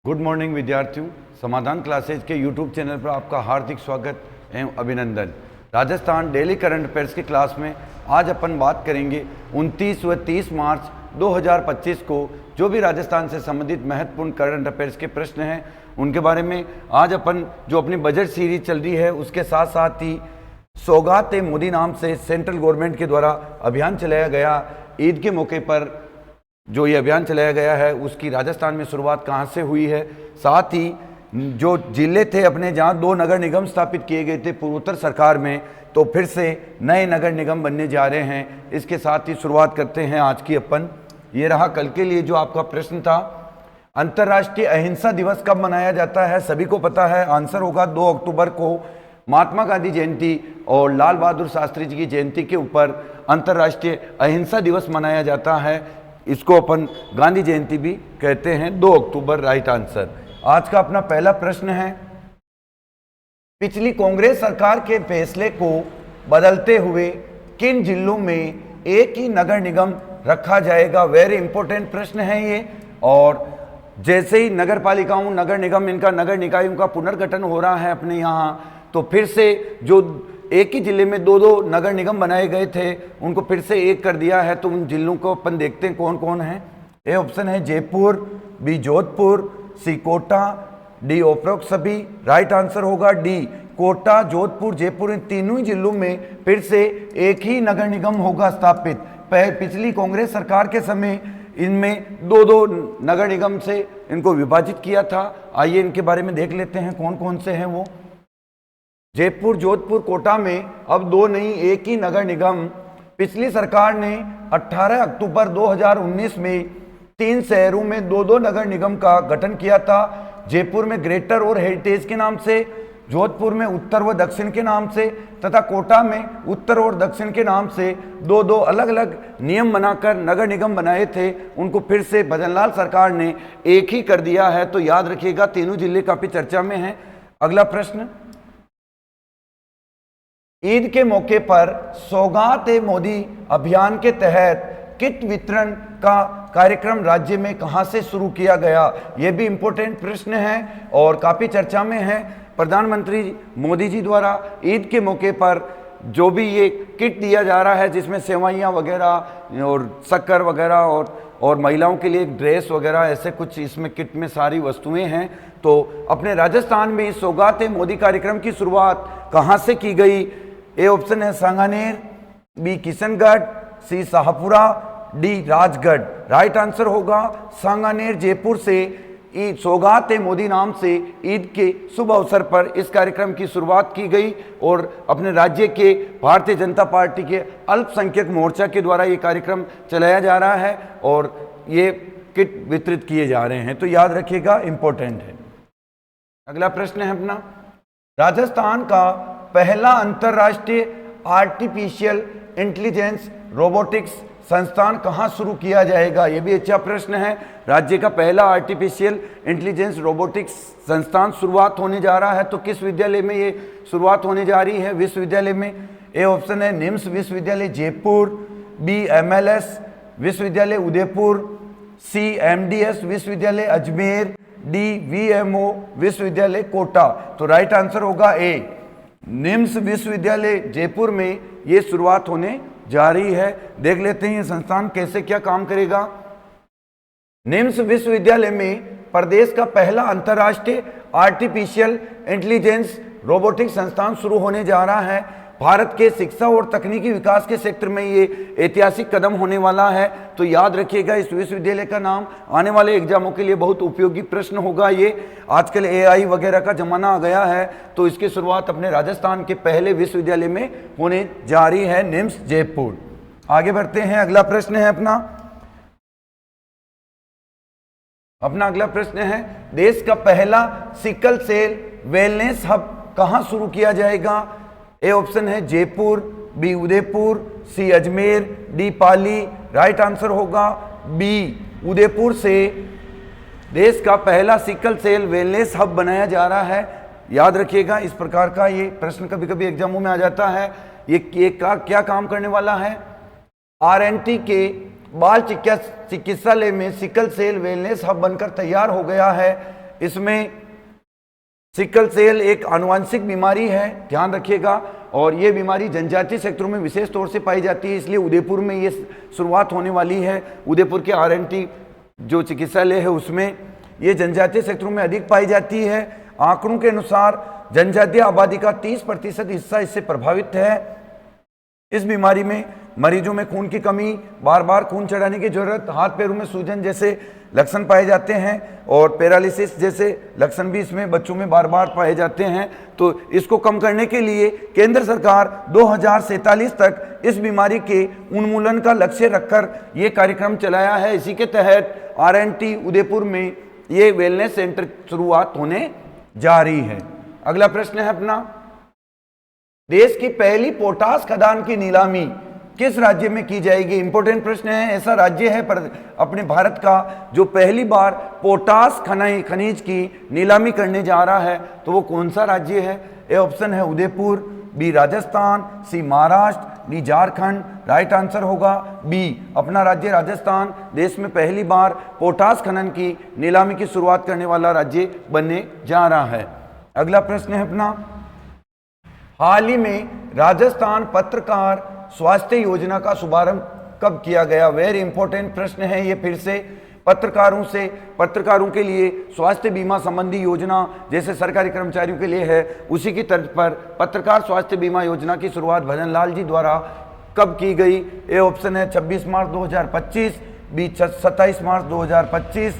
Good morning विद्यार्थियों, समाधान classes के यूट्यूब चैनल पर आपका हार्दिक स्वागत एवं अभिनंदन। राजस्थान डेली करंट अफेयर्स की क्लास में आज अपन बात करेंगे 29 व 30 मार्च 2025 को जो भी राजस्थान से संबंधित महत्वपूर्ण करंट अफेयर्स के प्रश्न हैं उनके बारे में। आज अपन जो अपनी बजट सीरीज चल रही है उसके साथ साथ ही सौगात ए मोदी नाम से सेंट्रल गवर्नमेंट के द्वारा अभियान चलाया गया। ईद के मौके पर जो ये अभियान चलाया गया है उसकी राजस्थान में शुरुआत कहाँ से हुई है, साथ ही जो जिले थे अपने जहाँ 2 नगर निगम स्थापित किए गए थे पूर्वोत्तर सरकार में, तो फिर से नए नगर निगम बनने जा रहे हैं। इसके साथ ही शुरुआत करते हैं आज की अपन। ये रहा कल के लिए जो आपका प्रश्न था, अंतर्राष्ट्रीय अहिंसा दिवस कब मनाया जाता है? सभी को पता है, आंसर होगा 2 अक्टूबर को महात्मा गांधी जयंती और लाल बहादुर शास्त्री जी की जयंती के ऊपर अंतर्राष्ट्रीय अहिंसा दिवस मनाया जाता है। इसको अपन गांधी जयंती भी कहते हैं। 2 अक्टूबर राइट आंसर। आज का अपना पहला प्रश्न है, पिछली कांग्रेस सरकार के फैसले को बदलते हुए किन जिलों में एक ही नगर निगम रखा जाएगा? वेरी इंपॉर्टेंट प्रश्न है ये। और जैसे ही नगर पालिकाओं, नगर निगम, इनका नगर निकायों का पुनर्गठन हो रहा है अपने यहाँ, तो फिर से जो एक ही जिले में 2-2 नगर निगम बनाए गए थे उनको फिर से एक कर दिया है। तो उन जिलों को अपन देखते हैं कौन कौन है। ए ऑप्शन है जयपुर, बी जोधपुर, सी कोटा, डी उपरोक्त सभी। राइट आंसर होगा डी, कोटा, जोधपुर, जयपुर, इन तीनों ही जिलों में फिर से एक ही नगर निगम होगा स्थापित। पिछली कांग्रेस सरकार के समय इनमें 2-2 नगर निगम से इनको विभाजित किया था। आइए इनके बारे में देख लेते हैं कौन कौन से हैं वो। जयपुर, जोधपुर, कोटा में अब 2 नहीं, एक ही नगर निगम। पिछली सरकार ने 18 अक्टूबर 2019 में 3 शहरों में 2-2 नगर निगम का गठन किया था। जयपुर में ग्रेटर और हेरिटेज के नाम से, जोधपुर में उत्तर व दक्षिण के नाम से तथा कोटा में उत्तर और दक्षिण के नाम से 2-2 अलग अलग नियम बनाकर नगर निगम बनाए थे। उनको फिर से भजनलाल सरकार ने एक ही कर दिया है। तो याद रखिएगा, तीनों जिले काफी चर्चा में हैं। अगला प्रश्न, ईद के मौके पर सौगात ए मोदी अभियान के तहत किट वितरण का कार्यक्रम राज्य में कहां से शुरू किया गया? यह भी इंपॉर्टेंट प्रश्न है और काफी चर्चा में है। प्रधानमंत्री मोदी जी द्वारा ईद के मौके पर जो भी ये किट दिया जा रहा है जिसमें सेवइयाँ वगैरह और शक्कर वगैरह और महिलाओं के लिए ड्रेस वगैरह, ऐसे कुछ इसमें किट में सारी वस्तुएं हैं। तो अपने राजस्थान में इस सौगात ए मोदी कार्यक्रम की शुरुआत कहाँ से की गई? ए ऑप्शन है Sanganer, B Kishangarh, C Shahpura, D Rajgarh. Right answer होगा सांगानेर, जयपुर से सौगात ए मोदी नाम से ईद के शुभ अवसर पर इस कार्यक्रम की शुरुआत की गई और अपने राज्य के भारतीय जनता पार्टी के अल्पसंख्यक मोर्चा के द्वारा ये कार्यक्रम चलाया जा रहा है और ये किट वितरित किए जा रहे हैं। तो याद रखिएगा, इंपॉर्टेंट है। अगला प्रश्न है अपना, राजस्थान का पहला अंतर्राष्ट्रीय आर्टिफिशियल इंटेलिजेंस रोबोटिक्स संस्थान कहाँ शुरू किया जाएगा? ये भी अच्छा प्रश्न है। राज्य का पहला आर्टिफिशियल इंटेलिजेंस रोबोटिक्स संस्थान शुरुआत होने जा रहा है। तो किस विद्यालय में ये शुरुआत होने जा रही है? विश्वविद्यालय में। ए ऑप्शन है निम्स विश्वविद्यालय जयपुर, बी एमएलएस विश्वविद्यालय उदयपुर, सी एमडीएस विश्वविद्यालय अजमेर, डी वीएमओ विश्वविद्यालय कोटा। तो राइट आंसर होगा ए, निम्स विश्वविद्यालय जयपुर में ये शुरुआत होने जा रही है। देख लेते हैं ये संस्थान कैसे क्या काम करेगा। निम्स विश्वविद्यालय में प्रदेश का पहला अंतर्राष्ट्रीय आर्टिफिशियल इंटेलिजेंस रोबोटिक्स संस्थान शुरू होने जा रहा है। भारत के शिक्षा और तकनीकी विकास के क्षेत्र में ये ऐतिहासिक कदम होने वाला है। तो याद रखिएगा इस विश्वविद्यालय का नाम, आने वाले एग्जामों के लिए बहुत उपयोगी प्रश्न होगा ये। आजकल एआई वगैरह का जमाना आ गया है, तो इसकी शुरुआत अपने राजस्थान के पहले विश्वविद्यालय में होने जा रही है, निम्स जयपुर। आगे बढ़ते हैं। अगला प्रश्न है अपना अगला प्रश्न है, देश का पहला सिकल सेल वेलनेस हब कहाँ शुरू किया जाएगा? ए ऑप्शन है जयपुर, बी उदयपुर, सी अजमेर, डी पाली। राइट आंसर होगा बी, उदयपुर से देश का पहला सिकल सेल वेलनेस हब बनाया जा रहा है। याद रखिएगा, इस प्रकार का ये प्रश्न कभी कभी एग्जामों में आ जाता है। ये क्या काम करने वाला है? आरएनटी के बाल चिकित्सालय में सिकल सेल वेलनेस हब बनकर तैयार हो गया है। इसमें सिकल सेल एक आनुवंशिक बीमारी है, ध्यान रखिएगा, और ये बीमारी जनजातीय क्षेत्रों में विशेष तौर से पाई जाती है, इसलिए उदयपुर में ये शुरुआत होने वाली है। उदयपुर के RNT जो चिकित्सालय है उसमें ये जनजातीय क्षेत्रों में अधिक पाई जाती है। आंकड़ों के अनुसार जनजातीय आबादी का 30% हिस्सा इससे प्रभावित है। इस बीमारी में मरीजों में खून की कमी, बार बार खून चढ़ाने की जरूरत, हाथ पैरों में सूजन जैसे लक्षण पाए जाते हैं और पैरालिसिस जैसे लक्षण भी इसमें बच्चों में बार बार पाए जाते हैं। तो इसको कम करने के लिए केंद्र सरकार 2047 तक इस बीमारी के उन्मूलन का लक्ष्य रखकर ये कार्यक्रम चलाया है। इसी के तहत RNT उदयपुर में ये वेलनेस सेंटर शुरुआत होने जा रही है। अगला प्रश्न है अपना, देश की पहली पोटास खदान की नीलामी किस राज्य में की जाएगी? इंपॉर्टेंट प्रश्न है। ऐसा राज्य है पर अपने भारत का जो पहली बार पोटास खनिज की नीलामी करने जा रहा है, तो वो कौन सा राज्य है? ए ऑप्शन है Udaipur, B Rajasthan, C Maharashtra, D Jharkhand. Right answer होगा बी, अपना राज्य राजस्थान देश में पहली बार पोटास खनन की नीलामी की शुरुआत करने वाला राज्य बनने जा रहा है। अगला प्रश्न है अपना, हाल ही में राजस्थान पत्रकार स्वास्थ्य योजना का शुभारंभ कब किया गया? वेरी इंपॉर्टेंट प्रश्न है ये। फिर से पत्रकारों के लिए स्वास्थ्य बीमा संबंधी योजना जैसे सरकारी कर्मचारियों के लिए है, उसी की तर्ज पर पत्रकार स्वास्थ्य बीमा योजना की शुरुआत भजन लाल जी द्वारा कब की गई? ए ऑप्शन है 26 मार्च 2025, बी 27 मार्च 2025,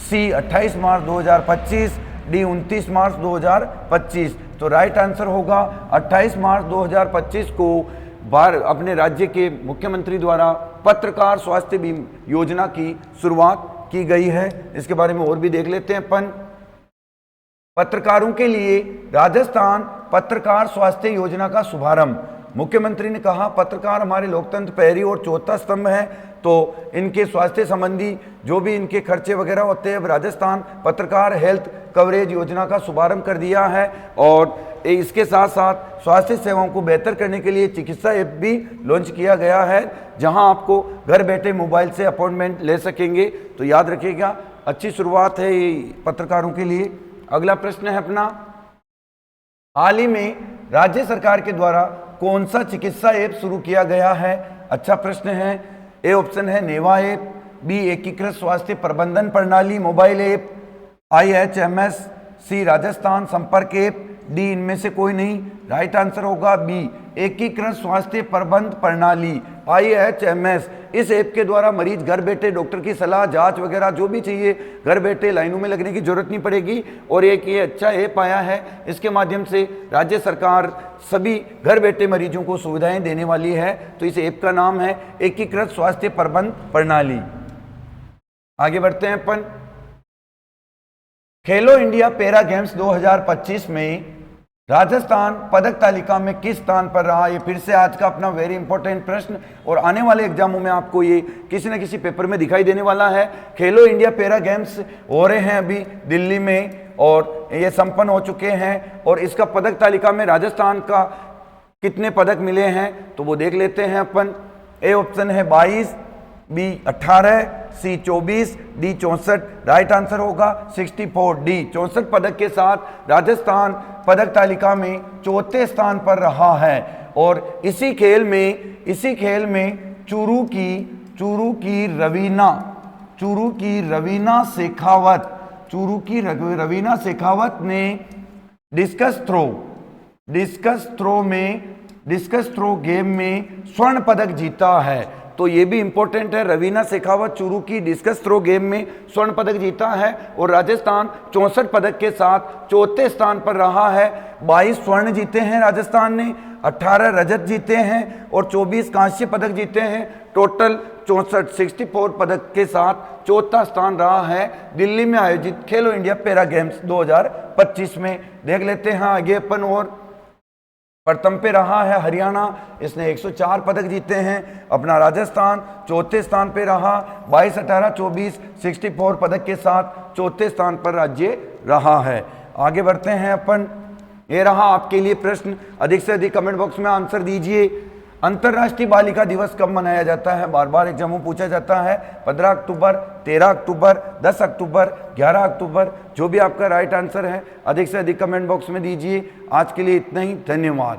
सी 28 मार्च 2025, डी 29 मार्च 2025। तो राइट आंसर होगा 28 मार्च 2025 को अपने राज्य के मुख्यमंत्री द्वारा पत्रकार स्वास्थ्य बीमा योजना की शुरुआत की गई है। इसके बारे में और भी देख लेते हैं अपन। पत्रकारों के लिए राजस्थान पत्रकार स्वास्थ्य योजना का शुभारंभ। मुख्यमंत्री ने कहा पत्रकार हमारे लोकतंत्र पहली और चौथा स्तंभ है, तो इनके स्वास्थ्य संबंधी जो भी इनके खर्चे वगैरह होते हैं, अब राजस्थान पत्रकार हेल्थ कवरेज योजना का शुभारंभ कर दिया है। और इसके साथ साथ स्वास्थ्य सेवाओं को बेहतर करने के लिए चिकित्सा ऐप भी लॉन्च किया गया है, जहां आपको घर बैठे मोबाइल से अपॉइंटमेंट ले सकेंगे। तो याद रखिएगा, अच्छी शुरुआत है ये पत्रकारों के लिए। अगला प्रश्न है अपना, हाल ही में राज्य सरकार के द्वारा कौन सा चिकित्सा ऐप शुरू किया गया है? अच्छा प्रश्न है। ए ऑप्शन है नेवा ऐप, बी एकीकृत स्वास्थ्य प्रबंधन प्रणाली मोबाइल ऐप, IHMS, सी राजस्थान संपर्क ऐप, डी इनमें से कोई नहीं। राइट आंसर होगा बी एकीकृत स्वास्थ्य प्रबंधन प्रणाली IHMS। इस ऐप के द्वारा मरीज घर बैठे डॉक्टर की सलाह, जांच वगैरह जो भी चाहिए घर बैठे, लाइनों में लगने की जरूरत नहीं पड़ेगी। और एक ये अच्छा ऐप आया है, इसके माध्यम से राज्य सरकार सभी घर बैठे मरीजों को सुविधाएं देने वाली है। तो इस ऐप का नाम है एकीकृत स्वास्थ्य प्रबंधन प्रणाली। आगे बढ़ते हैं अपन। खेलो इंडिया पैरा गेम्स 2025 में राजस्थान पदक तालिका में किस स्थान पर रहा? ये फिर से आज का अपना वेरी इंपॉर्टेंट प्रश्न, और आने वाले एग्जामों में आपको ये किसी न किसी पेपर में दिखाई देने वाला है। खेलो इंडिया पैरा गेम्स हो रहे हैं अभी दिल्ली में, और ये संपन्न हो चुके हैं। और इसका पदक तालिका में राजस्थान का कितने पदक मिले हैं तो वो देख लेते हैं अपन। ए ऑप्शन है 22, बी 18, सी 24, डी 64। राइट आंसर होगा 64 डी। 64 पदक के साथ राजस्थान पदक तालिका में चौथे स्थान पर रहा है। और इसी खेल में चूरू की रवीना शेखावत ने डिस्कस थ्रो गेम में स्वर्ण पदक जीता है। तो ये भी इंपॉर्टेंट है, रवीना शेखावत चूरू की डिस्कस थ्रो गेम में स्वर्ण पदक जीता है। और राजस्थान 64 पदक के साथ चौथे स्थान पर रहा है। 22 स्वर्ण जीते हैं राजस्थान ने, 18 रजत जीते हैं और 24 कांस्य पदक जीते हैं। टोटल 64 पदक के साथ चौथा स्थान रहा है दिल्ली में आयोजित खेलो इंडिया पैरा गेम्स 2025 में। देख लेते हैं आगे अपन। और प्रथम पे रहा है हरियाणा, इसने 104 पदक जीते हैं। अपना राजस्थान चौथे स्थान पे रहा, 22, 18, 24, 64 पदक के साथ चौथे स्थान पर राज्य रहा है। आगे बढ़ते हैं अपन। ये रहा आपके लिए प्रश्न, अधिक से अधिक कमेंट बॉक्स में आंसर दीजिए। अंतर्राष्ट्रीय बालिका दिवस कब मनाया जाता है? बार बार एग्जाम में पूछा जाता है। 15 अक्टूबर, 13 अक्टूबर, 10 अक्टूबर, 11 अक्टूबर। जो भी आपका राइट आंसर है अधिक से अधिक कमेंट बॉक्स में दीजिए। आज के लिए इतना ही, धन्यवाद।